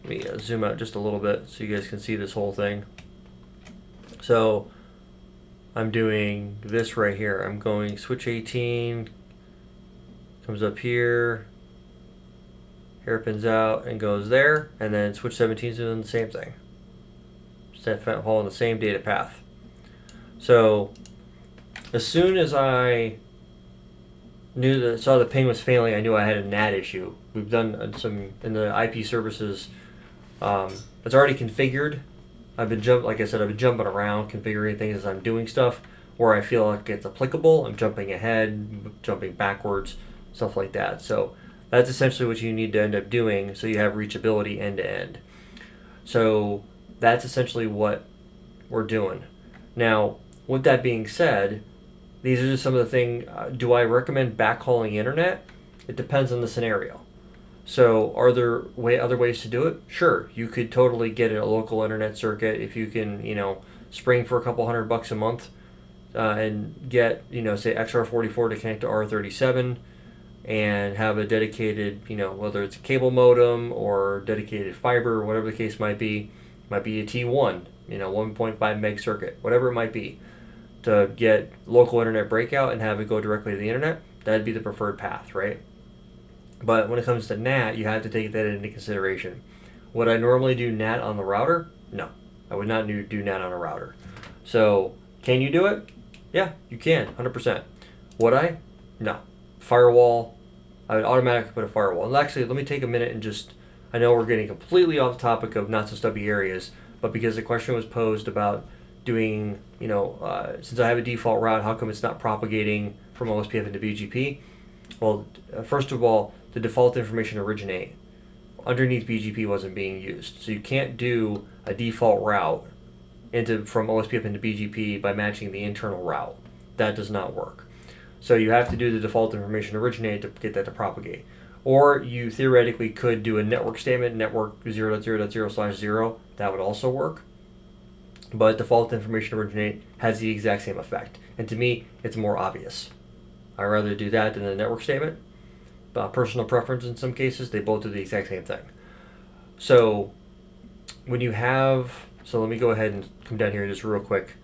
let me zoom out just a little bit so you guys can see this whole thing. So I'm doing this right here. I'm going switch 18, comes up here, hairpins out and goes there, and then switch 17 is doing the same thing. Following the same data path. So as soon as I saw the ping was failing, I knew I had a NAT issue. We've done some in the IP services. It's already configured. Like I said, I've been jumping around configuring things as I'm doing stuff. where I feel like it's applicable. I'm jumping ahead, jumping backwards, stuff like that. So that's essentially what you need to end up doing so you have reachability end to end. So that's essentially what we're doing. Now, with that being said, these are just some of the things. Do I recommend backhauling internet? It depends on the scenario. So are there other ways to do it? Sure, you could totally get a local internet circuit if you can, spring for a couple $100 a month and get, say XR44 to connect to R37 and have a dedicated, whether it's a cable modem or dedicated fiber or whatever the case might be a T1, 1.5 meg circuit, whatever it might be, to get local internet breakout and have it go directly to the internet. That'd be the preferred path, right? But when it comes to NAT, you have to take that into consideration. Would I normally do NAT on the router? No, I would not do NAT on a router. So, can you do it? Yeah, you can, 100%. Would I? No. Firewall, I would automatically put a firewall. And actually, let me take a minute and just, I know we're getting completely off the topic of not so stubby areas, but because the question was posed about doing, since I have a default route, how come it's not propagating from OSPF into BGP? Well, first of all, the default information originate underneath BGP wasn't being used. So you can't do a default route from OSPF into BGP by matching the internal route. That does not work. So you have to do the default information originate to get that to propagate. Or you theoretically could do a network statement, network 0.0.0/0. That would also work. But default information originate has the exact same effect. And to me, it's more obvious. I'd rather do that than the network statement. Personal preference in some cases, they both do the exact same thing. So when you have, so let me go ahead and come down here just real quick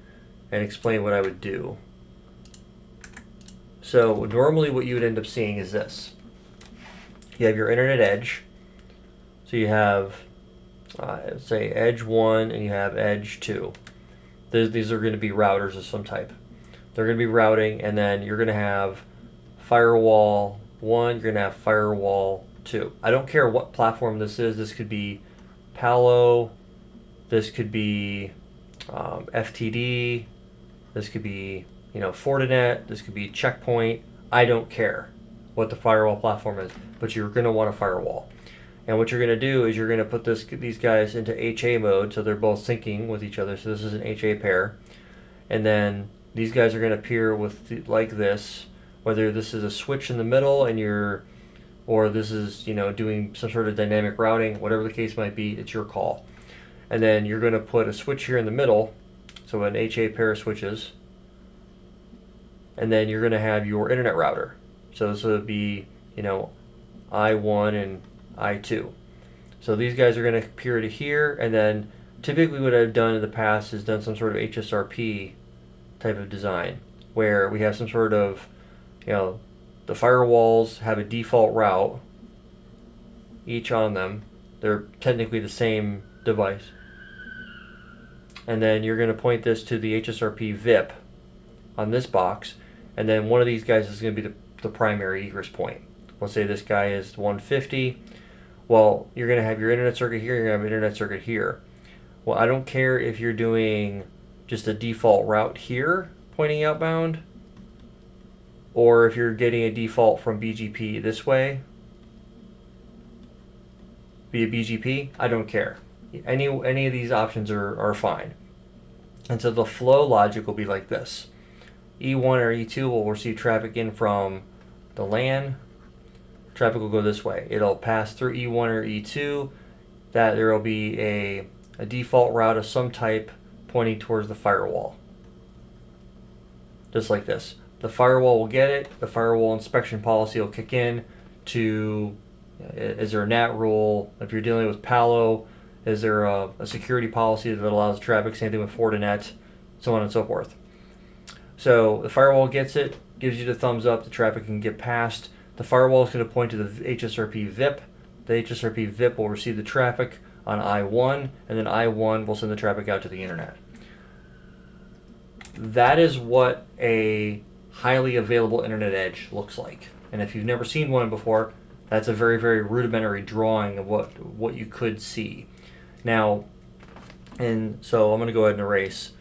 and explain what I would do. So normally what you would end up seeing is this. You have your internet edge. So you have, say, edge 1 and you have edge 2. These are going to be routers of some type. They're going to be routing, and then you're going to have firewall 1, you're going to have firewall 2. I don't care what platform this is. This could be Palo, this could be FTD, this could be Fortinet, this could be Checkpoint. I don't care what the firewall platform is, but you're going to want a firewall. And what you're going to do is you're going to put these guys into HA mode, so they're both syncing with each other. So this is an HA pair, and then these guys are going to appear with like this. Whether this is a switch in the middle or this is doing some sort of dynamic routing, whatever the case might be, it's your call. And then you're going to put a switch here in the middle, so an HA pair of switches. And then you're going to have your internet router. So this would be I1 and I2. So these guys are going to appear to here, and then typically what I've done in the past is done some sort of HSRP type of design where we have some sort of the firewalls have a default route each on them. They're technically the same device. And then you're going to point this to the HSRP VIP on this box, and then one of these guys is going to be the primary egress point. Let's say this guy is 150. Well, you're going to have your internet circuit here, you're going to have an internet circuit here. Well, I don't care if you're doing just a default route here pointing outbound, or if you're getting a default from BGP this way via BGP, I don't care. Any of these options are fine. And so the flow logic will be like this. E1 or E2 will receive traffic in from the LAN. Traffic will go this way. It'll pass through E1 or E2. That there will be a default route of some type pointing towards the firewall. Just like this. The firewall will get it. The firewall inspection policy will kick in to, is there a NAT rule? If you're dealing with Palo, is there a security policy that allows traffic? Same thing with Fortinet, so on and so forth. So the firewall gets it, gives you the thumbs up, the traffic can get past. The firewall is going to point to the HSRP VIP. The HSRP VIP will receive the traffic on I1, and then I1 will send the traffic out to the internet. That is what a highly available internet edge looks like. And if you've never seen one before, that's a very, very rudimentary drawing of what you could see. Now, and so I'm going to go ahead and erase.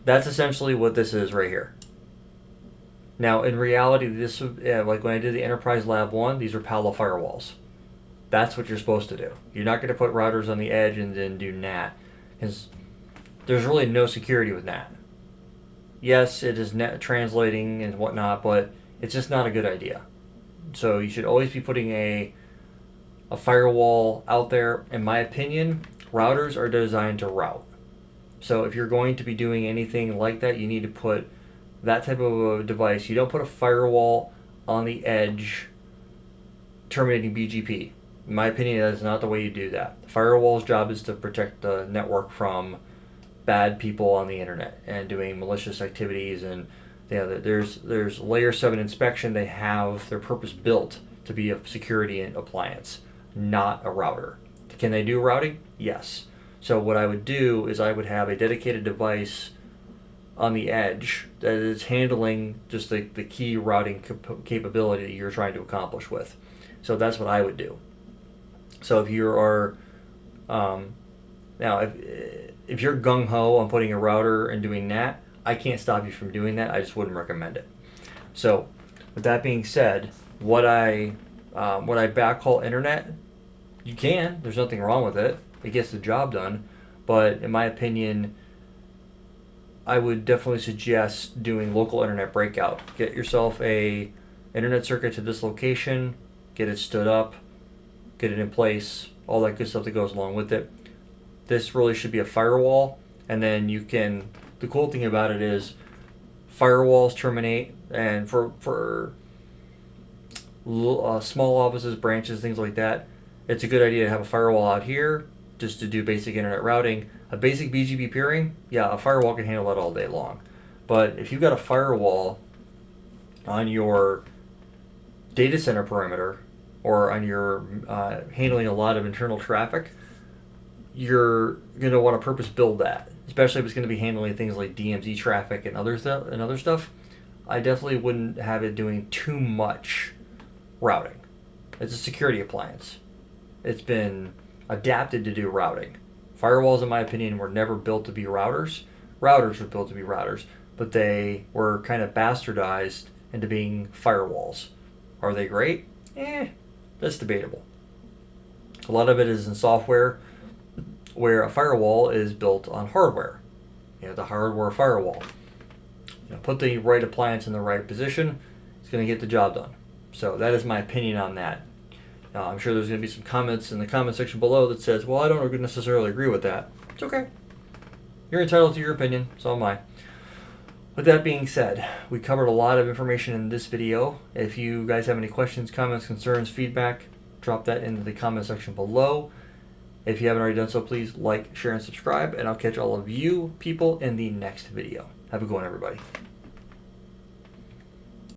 That's essentially what this is right here. Now, in reality, this like when I did the Enterprise Lab 1, these are Palo firewalls. That's what you're supposed to do. You're not going to put routers on the edge and then do NAT, because there's really no security with NAT. Yes, it is net translating and whatnot, but it's just not a good idea. So you should always be putting a firewall out there. In my opinion, routers are designed to route. So if you're going to be doing anything like that, you need to put that type of a device. You don't put a firewall on the edge terminating BGP. In my opinion, that is not the way you do that. The firewall's job is to protect the network from bad people on the internet and doing malicious activities. And there's layer 7 inspection. They're purpose built to be a security appliance, not a router. Can they do routing? Yes. So what I would do is I would have a dedicated device on the edge that is handling just the key routing capability that you're trying to accomplish with. So that's what I would do. So if you are now if you're gung-ho on putting a router and doing NAT, I can't stop you from doing that. I just wouldn't recommend it. So with that being said, what I backhaul internet, you can. There's nothing wrong with it. It gets the job done. But in my opinion, I would definitely suggest doing local internet breakout. Get yourself a internet circuit to this location, get it stood up, get it in place, all that good stuff that goes along with it. This really should be a firewall, and then you can, the cool thing about it is firewalls terminate, and for small offices, branches, things like that, it's a good idea to have a firewall out here just to do basic internet routing. A basic BGP peering, yeah, a firewall can handle that all day long. But if you've got a firewall on your data center perimeter or on your handling a lot of internal traffic, you're going to want to purpose build that, especially if it's going to be handling things like DMZ traffic and other stuff. I definitely wouldn't have it doing too much routing. It's a security appliance. It's been adapted to do routing. Firewalls, in my opinion, were never built to be routers. Routers were built to be routers, but they were kind of bastardized into being firewalls. Are they great? That's debatable. A lot of it is in software, where a firewall is built on hardware. The hardware firewall. Put the right appliance in the right position, it's going to get the job done. So that is my opinion on that. I'm sure there's going to be some comments in the comment section below that says, well, I don't necessarily agree with that. It's okay. You're entitled to your opinion, so am I. With that being said, we covered a lot of information in this video. If you guys have any questions, comments, concerns, feedback, drop that into the comment section below. If you haven't already done so, please like, share, and subscribe, and I'll catch all of you people in the next video. Have a good one, everybody.